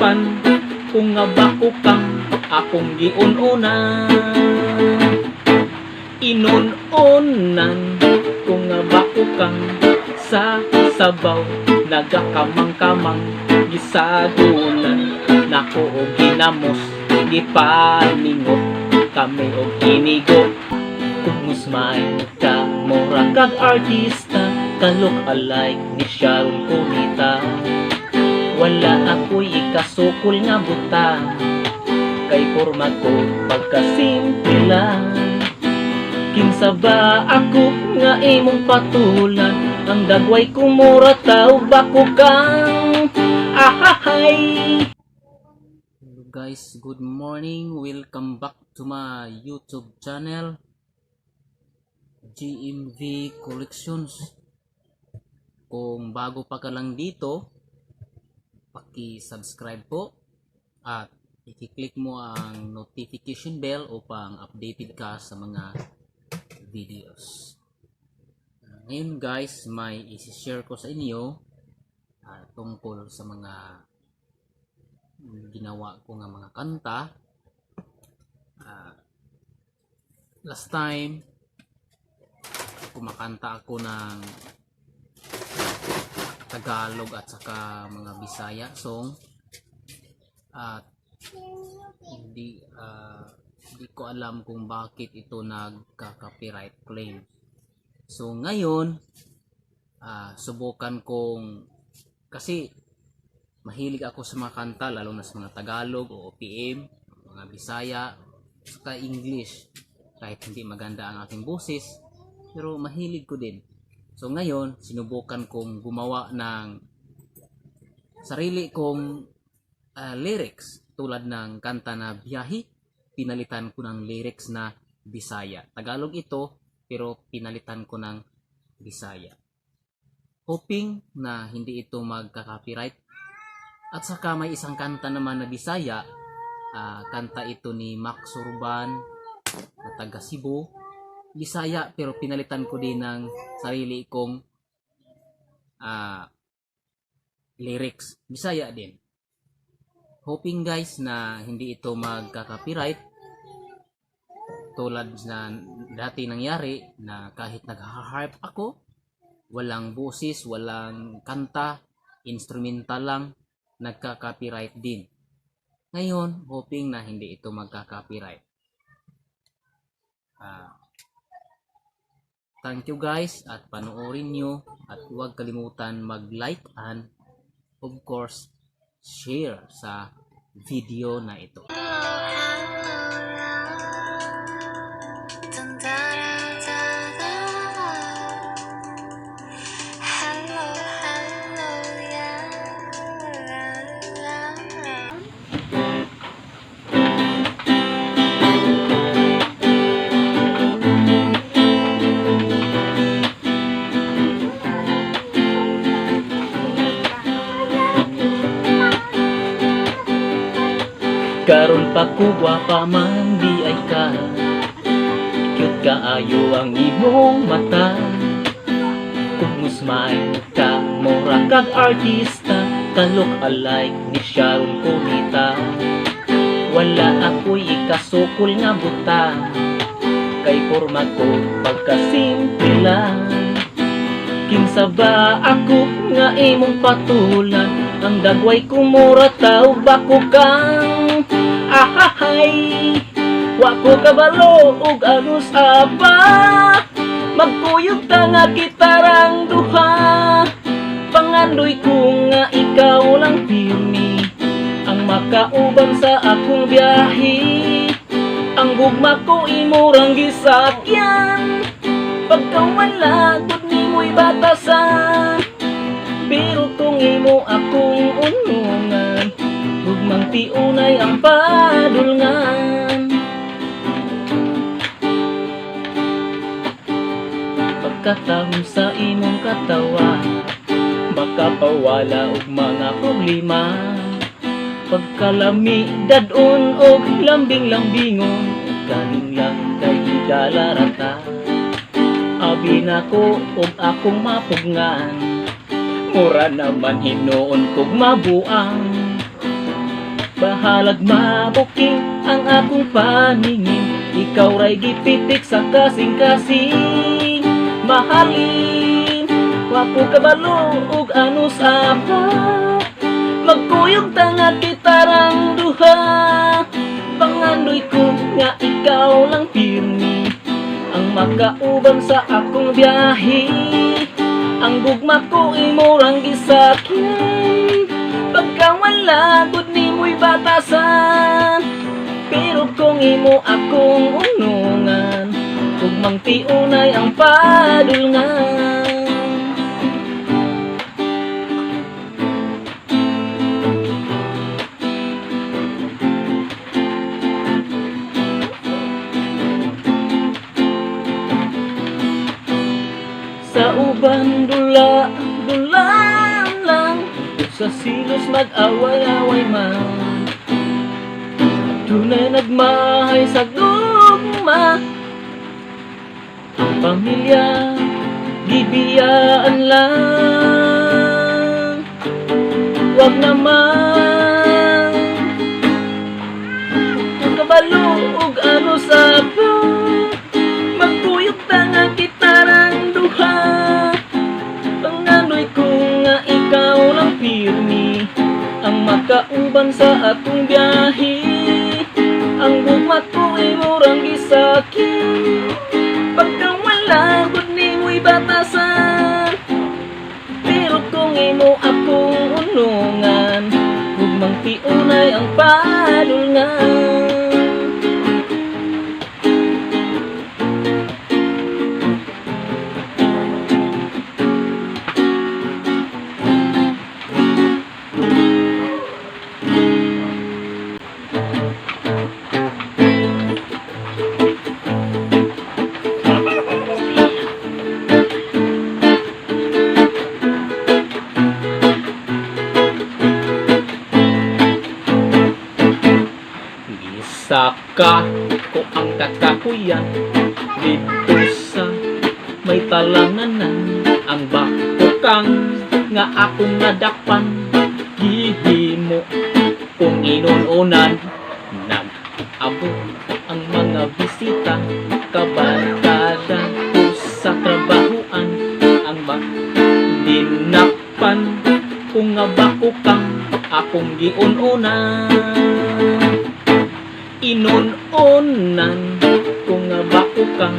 kalimutan kung nga bako kang akong giun-unan. Inununan kung nga bako kang sa sabaw nagakamang-kamang gisagunan. Nako og ginamos gipaningot kami og inigo. Kung musmay ka mura kag artista, ka-look alike ni Sharon Cunita. Wala ako'y ikasukol nga buta, kay porma ko pagkasimple lang. Kinsa ba ako nga imong patulan, ang dagway kumura tao bako kang ahahay. Hello guys, good morning, welcome back to my YouTube channel GMV Collections. Kung bago pa ka lang dito, paki-subscribe po at i-click mo ang notification bell upang updated ka sa mga videos. Ngayon guys, may isi-share ko sa inyo tungkol sa mga ginawa ko nga mga kanta. Last time kumakanta ako ng Tagalog at saka mga Bisaya song at hindi ko alam kung bakit ito nagka-copyright claim. So ngayon subukan kong, kasi mahilig ako sa mga kanta lalo na sa mga Tagalog o OPM, mga Bisaya, saka English. Kahit hindi maganda ang aking boses, pero mahilig ko din. So ngayon, sinubukan kong gumawa ng sarili kong lyrics tulad ng kanta na Biyahe. Pinalitan ko ng lyrics na Bisaya. Tagalog ito, pero pinalitan ko ng Bisaya. Hoping na hindi ito magka-copyright. At saka may isang kanta naman na Bisaya. Kanta ito ni Max Urban na taga Cebu. Bisaya, pero pinalitan ko din ng sarili kong lyrics. Bisaya din. Hoping guys na hindi ito magka-copyright. Tulad na dati nangyari na kahit nag-harp ako, walang boses, walang kanta, instrumental lang, nagka-copyright din. Ngayon, hoping na hindi ito magka-copyright. Thank you guys at panoorin nyo at huwag kalimutan mag-like and of course share sa video na ito. Karon pa kuwa pa man di ay ka, cute kaayo ang imong mata. Kung musmay ka mura kag artista, ka-look alike ni Sharon Cunita. Wala ako'y ikasukol nga buta, kay porma ko pagkasimple lang. Kinsa ba ako nga imong patulan, ang dagway kumura tao bako kang ahahay. Wa ko kabalo og anus aba, magkuyog ta nga kitarang duha. Pangandoy ko nga ikaw lang pirmi ang makauban sa akong biyahe. Ang gugma ko imurang gisakyan, pagkawala gud nimo'y batasan. Pero kung imo akong unungan, gugmang tiunay ang padulngan. Pagkatahom sa imong katawa, makapawala og mga problema. Pagkalami dadon og lambing-lambingon, kaning lang kay higalarata. Abi nako og akong mapugngan, mura naman hinuon kog mabuang. Halag mabuking ang akong paningin, ikaw ray gipitik sa kasing-kasing. Mahalin, wapo kabalo ug ano sa apa, magkuyog tanga kitarang duha. Pangandoy ko nga ikaw lang pirmi ang makauban sa akong biyahe. Ang gugma ko imurang gisakyan, pagkawala gud nimo'y batasan. Pero kung imo akong unungan, ugmang tiunay ang padulngan. Sa uban dula-dulaan lang, sa silos mag-away-away man, tunay nagmahay sa gugma. Ang pamilya gibiyaan lang, wag naman ang kabalo ug ano sa pa, magkuyog tanga kitarang duha. Panganoy ko nga ikaw lang pirmi ang makauban sa atong biyahe. Ang gugma ko imurang gisakyan, pagkawala gud nimo'y batasan. Pero kung imo akong unungan, ugmang tiunay ang padulngan. Saka ko ang kakakuyan dito sa may talanganan. Ang bakukang nga akong nadakpan, gihimo kung inununan. Nag-abot ang mga bisita, kabarkada ko sa trabahoan. Ang dinakpan kung nga bakukang akong giununan. Inununan kung nga bakukang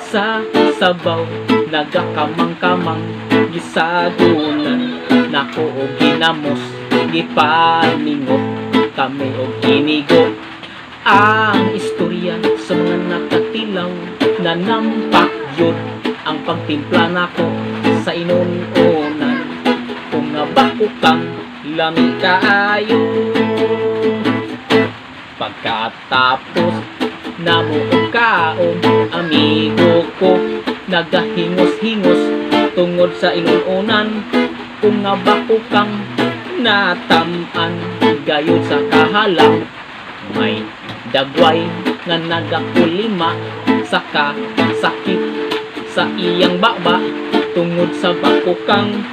sa sabaw, nagakamang-kamang gisagunan. Nako og ginamos, gipaningot kami og inigo. Ang istorya sa mga nakatilaw, nanampak yun ang pagtimpla nako sa inununan. Kung nga bakukang lami kaayo, pagkatapos namo og kaon, amigo ko nagahingos-hingos tungod sa inununan. Kung nga bakukang nataman gayud sa kahalang, may dagway nga nagakulima sa kasakit sa iyang baba. Tungod sa bakukang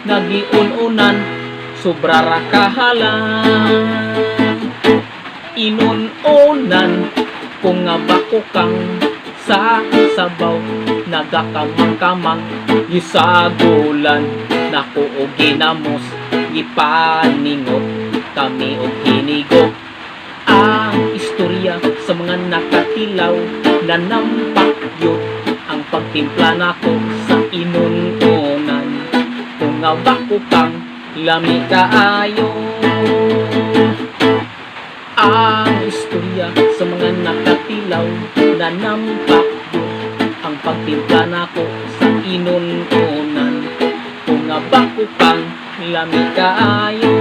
nagiununan, sobra ra kahalang. Inununan kung nga bakukang sa sabaw, nagakamang-kamang gisagulan. Nako og ginamos, gipaningot kami og hinigo. Ang istorya sa mga nakatilaw, nanampak yun ang pagtimpla nako sa inununan. Kung nga bakukang lami kaayo. Ang istorya sa mga nakatilaw, nanampak yun ang pagtimpla nako sa inununan. Kung nga bakukang lami kaayo.